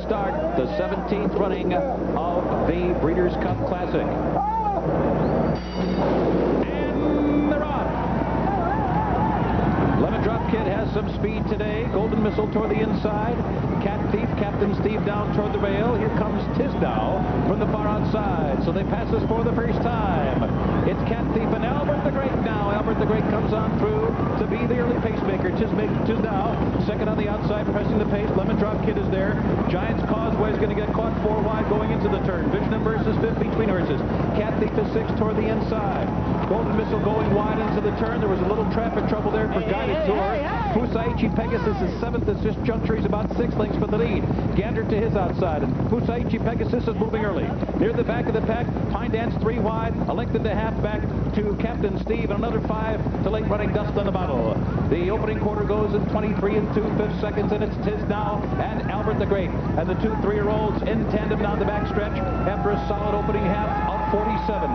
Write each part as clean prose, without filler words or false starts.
start the 17th running of the Breeders' Cup Classic. And they're on. Lemon Drop Kid has some speed today. Golden Missile toward the inside. Cat Thief, Captain Steve down toward the rail. Here comes Tiznow from the far outside. So they pass us for the first time. It's Cat Thief and Albert the Great now. Albert the Great comes on through to be the early pacemaker. Tiznow, second on the outside, pressing the pace. Lemon Drop Kid is there. Giant's Causeway is going to get caught 4 wide going into the turn. Vision and Versus 5th between horses. Cat Thief is 6th toward the inside. Golden Missile going wide into the turn. There was a little traffic trouble there for Guided Tour. Fusaichi Pegasus is 7th at this juncture. He's about 6 lengths for the lead. Gander to his outside, and Fusaichi Pegasus is moving early. Near the back of the pack, Pine Dance 3 wide, a length and a half back to Captain Steve, and another 5 to late running Dust on the Bottle. The opening quarter goes in 23 2/5 seconds, and it's Tiznow and Albert the Great. And the 2 3-year-olds in tandem down the backstretch after a solid opening half of 47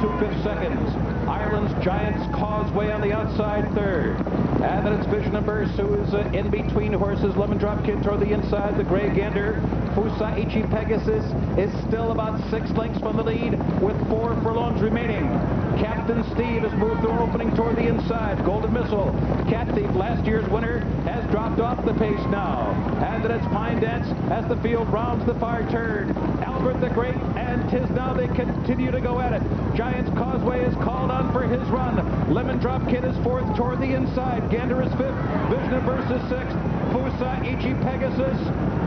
2/5 seconds. Ireland's Giant's Causeway on the outside third. And then it's Vision and Verse, who is in between horses. Lemon Drop Kid toward the inside, the Gray Gander. Fusaichi Pegasus is still about 6 lengths from the lead with 4 furlongs remaining. Captain Steve has moved through an opening toward the inside. Golden Missile, Cat Thief, last year's winner, has dropped off the pace now. And then it's Pine Dance as the field rounds the far turn. Albert the Great and Tiznow, they continue to go at it. Giant's Causeway is called on for his run. Lemon Drop Kid is 4th toward the inside. Gander is 5th. Vision of Versus 6th. Fusaichi Pegasus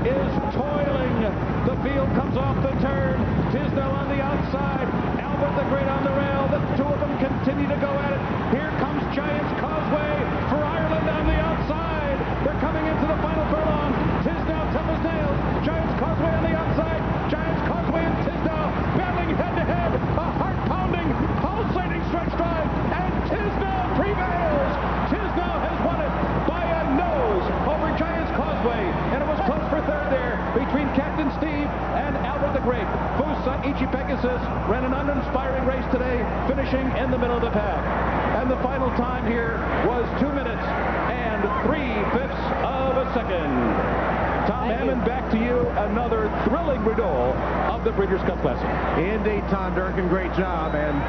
is toiling. The field comes off the turn. Tiznow on the outside. Albert the Great on the rail. The two of them continue to go at it. Here comes Giant's Causeway for Ireland on the outside. They're coming into the final furlong. Tiznow tough as nails. Giant's Causeway on the outside. Giant's Causeway and Tiznow battling head-to-head. A heart-pounding, pulsating stretch drive, and Tiznow prevails. Tiznow has won it by a nose over Giant's Causeway, and it was close for third there between Captain Steve and Albert the Great. Fusaichi Pegasus ran an uninspiring race today, finishing in the middle of the pack. And the final time here was 2 minutes and 3/5 of a second. Tom Hammond, back to you. Another thrilling renewal of the Breeders' Cup Classic. Indeed, Tom Durkin, great job. And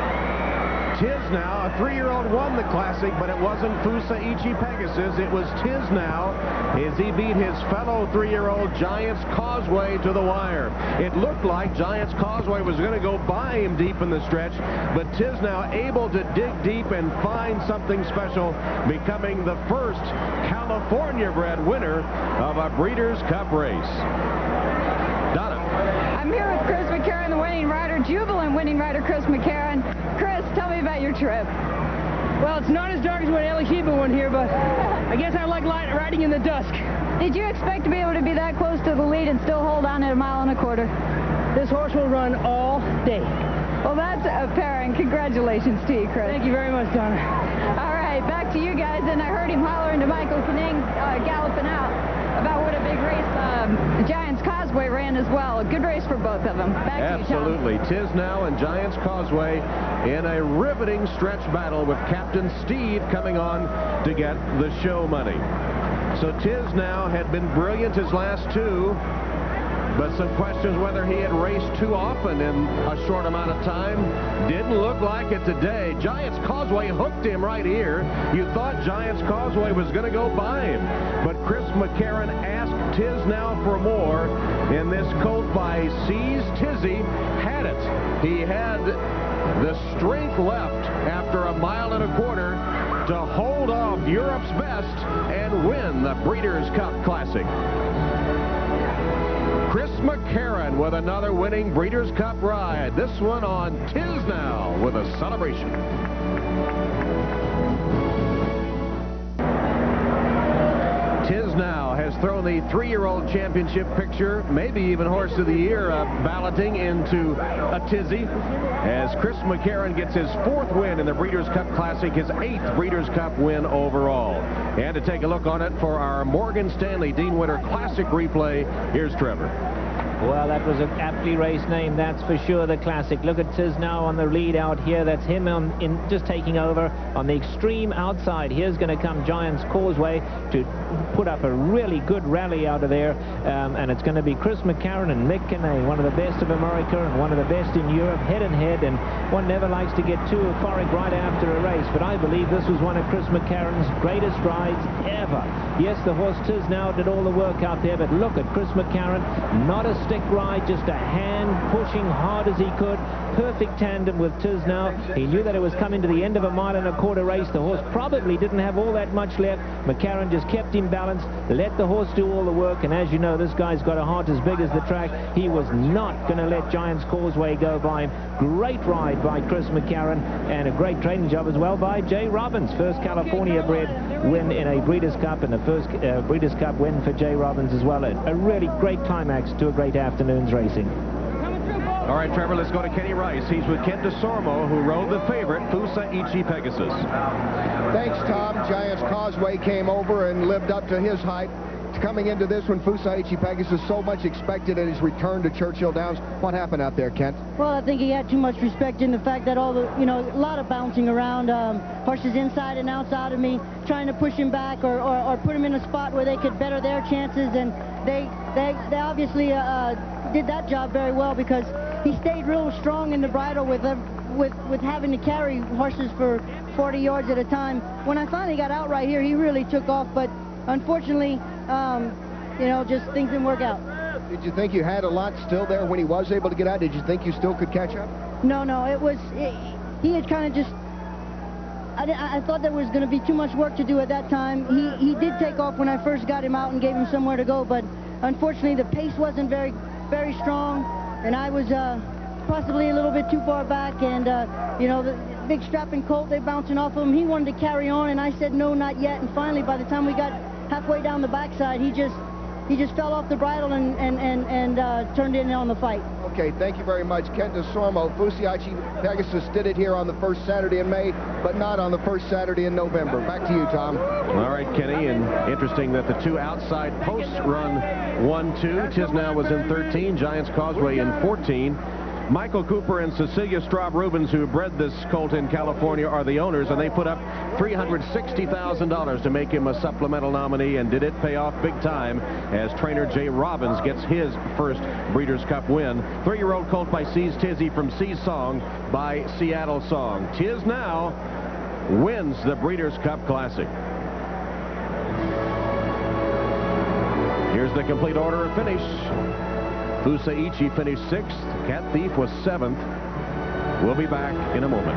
Tiznow, a 3-year-old, won the Classic, but it wasn't Fusaichi Pegasus. It was Tiznow as he beat his fellow 3-year-old Giant's Causeway to the wire. It looked like Giant's Causeway was going to go by him deep in the stretch, but Tiznow able to dig deep and find something special, becoming the first California-bred winner of a Breeders' Cup race. Donna. I'm here with Chris McCarron, the winning rider, jubilant winning rider Chris McCarron. Chris, tell me about your trip. Well, it's not as dark as when Ellie Sheba won here, but I guess I like riding in the dusk. Did you expect to be able to be that close to the lead and still hold on at 1.25 miles? This horse will run all day. Well, that's apparent. Congratulations to you, Chris. Thank you very much, Donna. All right, back to you guys, and I heard him hollering to Michael Canning galloping out about what a big race the Giant's Causeway ran as well. A good race for both of them. Back Absolutely. to you, Tom. Tiznow and Giant's Causeway in a riveting stretch battle with Captain Steve coming on to get the show money. So Tiznow had been brilliant his last 2, but some questions whether he had raced too often in a short amount of time. Didn't look like it today. Giant's Causeway hooked him right here. You thought Giant's Causeway was going to go by him, but Chris McCarron asked Tiznow for more, and this colt by C's Tizzy had it. He had the strength left after 1.25 miles to hold off Europe's best and win the Breeders' Cup Classic. Chris McCarron with another winning Breeders' Cup ride. This one on Tiznow with a celebration. Tiznow has thrown the 3-year-old championship picture, maybe even Horse of the Year, balloting into a tizzy, as Chris McCarron gets his 4th win in the Breeders' Cup Classic, his 8th Breeders' Cup win overall. And to take a look on it for our Morgan Stanley Dean Witter Classic replay, here's Trevor. Well, that was an aptly raced name, that's for sure. The Classic. Look at Tiznow on the lead out here. That's him just taking over on the extreme outside. Here's going to come Giant's Causeway to put up a really good rally out of there. And it's going to be Chris McCarron and Mick Kinane, one of the best of America and one of the best in Europe, head and head. And one never likes to get too euphoric right after a race, but I believe this was one of Chris McCarron's greatest rides ever. Yes, the horse Tiznow did all the work out there, but look at Chris McCarron. Not a stick ride, just a hand pushing hard as he could. Perfect tandem with Tiznow. He knew that it was coming to the end of a mile-and-a-quarter race. The horse probably didn't have all that much left. McCarron just kept him balanced, let the horse do all the work, and as you know, this guy's got a heart as big as the track. He was not going to let Giant's Causeway go by him. Great ride by Chris McCarron, and a great training job as well by Jay Robbins. First California bred win in a Breeders' Cup, and the first Breeders' Cup win for Jay Robbins as well. A really great climax to a great afternoon's racing. All right, Trevor, let's go to Kenny Rice. He's with Ken DeSormo, who rode the favorite, Fusaichi Pegasus. Thanks, Tom. Giant's Causeway came over and lived up to his hype. Coming into this one, Fusaichi Pegasus so much expected at his return to Churchill Downs. What happened out there, Kent? Well, I think he had too much respect in the fact that all the, a lot of bouncing around, horses inside and outside of me, trying to push him back or put him in a spot where they could better their chances, and they obviously did that job very well, because he stayed real strong in the bridle with having to carry horses for 40 yards at a time. When I finally got out right here, he really took off, but unfortunately, just things didn't work out. Did you think you had a lot still there when he was able to get out? Did you think you still could catch up? No, he had kind of just, I thought there was going to be too much work to do at that time. He did take off when I first got him out and gave him somewhere to go, but unfortunately the pace wasn't very, very strong, and I was possibly a little bit too far back, and the big strapping colt, they're bouncing off of him. He wanted to carry on, and I said no, not yet, and finally by the time we got halfway down the backside, he just fell off the bridle and turned in on the fight. Okay, thank you very much, Ken DeSormo. Fusaichi Pegasus did it here on the first Saturday in May, but not on the first Saturday in November. Back to you, Tom. All right, Kenny, and interesting that the two outside posts run 1-2. Tiznow was in 13, Giant's Causeway in 14. Michael Cooper and Cecilia Straub-Rubens, who bred this colt in California, are the owners, and they put up $360,000 to make him a supplemental nominee, and did it pay off big time as trainer Jay Robbins gets his first Breeders' Cup win. 3-year-old colt by C's Tizzy from C's Song by Seattle Song. Tiznow wins the Breeders' Cup Classic. Here's the complete order of finish. Fusaichi finished 6th. Cat Thief was 7th. We'll be back in a moment.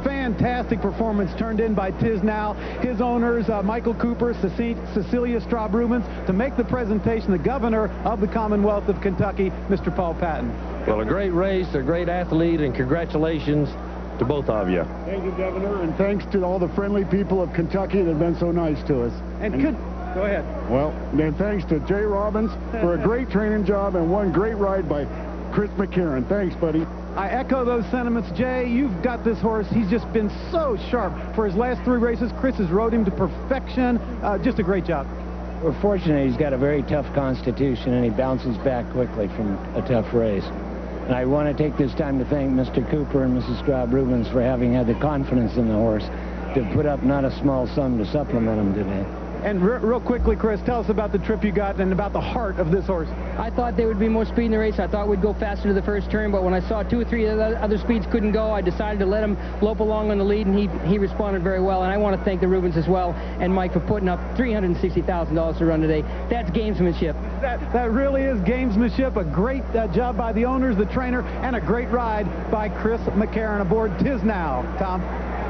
Fantastic performance turned in by Tiznow. His owners, Michael Cooper, Cecilia Straub-Rubens, to make the presentation, the governor of the Commonwealth of Kentucky, Mr. Paul Patton. Well, a great race, a great athlete, and congratulations to both of you. Thank you, Governor, and thanks to all the friendly people of Kentucky that have been so nice to us. Go ahead. Well, then thanks to Jay Robbins for a great training job and one great ride by Chris McCarron. Thanks, buddy. I echo those sentiments, Jay. You've got this horse. He's just been so sharp. For his last 3 races, Chris has rode him to perfection. Just a great job. We're fortunate he's got a very tough constitution, and he bounces back quickly from a tough race. And I want to take this time to thank Mr. Cooper and Mrs. Straub-Rubens for having had the confidence in the horse to put up not a small sum to supplement him today. And real quickly, Chris, tell us about the trip you got and about the heart of this horse. I thought there would be more speed in the race. I thought we'd go faster to the first turn, but when I saw 2 or 3 other speeds couldn't go, I decided to let him lope along on the lead, and he responded very well. And I want to thank the Rubens as well and Mike for putting up $360,000 to run today. That's gamesmanship. That really is gamesmanship. A great job by the owners, the trainer, and a great ride by Chris McCarron aboard Tiznow. Tom?